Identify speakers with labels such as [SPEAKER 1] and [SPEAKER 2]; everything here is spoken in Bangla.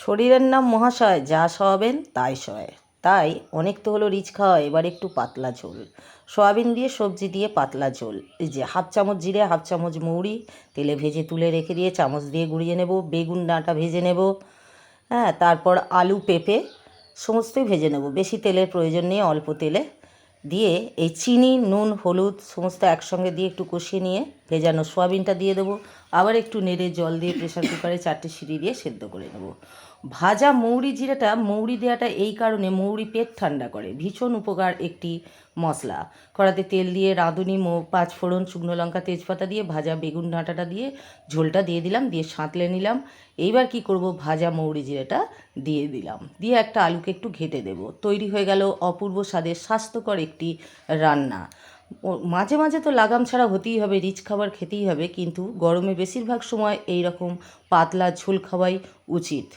[SPEAKER 1] শরীরের নাম মহাশয়, যা সওয়াবেন তাই সয়। তাই অনেক তো হলো রিচ খাওয়া, এবার একটু পাতলা ঝোল। সয়াবিন দিয়ে সবজি দিয়ে পাতলা ঝোল। এই যে 1/2 চামচ জিরে, 1/2 চামচ মৌরি তেলে ভেজে তুলে রেখে দিয়ে চামচ দিয়ে গুঁড়িয়ে নেব। বেগুন ডাঁটা ভেজে নেব। হ্যাঁ, তারপর আলু পেঁপে সমস্তই ভেজে নেব। বেশি তেলের প্রয়োজন নেই, অল্প তেলে দিয়ে এই চিনি নুন হলুদ সমস্ত একসঙ্গে দিয়ে একটু কষিয়ে নিয়ে ভেজানো সয়াবিনটা দিয়ে দেবো। আবার একটু নেড়ে জল দিয়ে প্রেশার কুকারে 4টে সিটি দিয়ে সেদ্ধ করে নেব। ভাজা মৌরি জিরাটা, মৌরি দেওয়াটা এই কারণে, মৌরি পেট ঠান্ডা করে, ভীষণ উপকার একটি মশলা। কড়াতে তেল দিয়ে রাঁধুনি 5 ফোড়ন শুকনো লঙ্কা তেজপাতা দিয়ে ভাজা বেগুন ডাঁটাটা দিয়ে ঝোলটা দিয়ে দিলাম, দিয়ে সাঁতলে নিলাম। এইবার কি করব, ভাজা মৌরি জিরাটা দিয়ে দিলাম, দিয়ে একটা আলুকে একটু ঘেঁটে দেব। তৈরি হয়ে গেল অপূর্ব স্বাদের স্বাস্থ্যকর একটি রান্না। মাঝে মাঝে তো লাগাম ছাড়া হতেই হবে, রিচ খাবার খেতেই হবে, কিন্তু গরমে বেশিরভাগ সময় এই রকম পাতলা ঝোল খাওয়াই উচিত।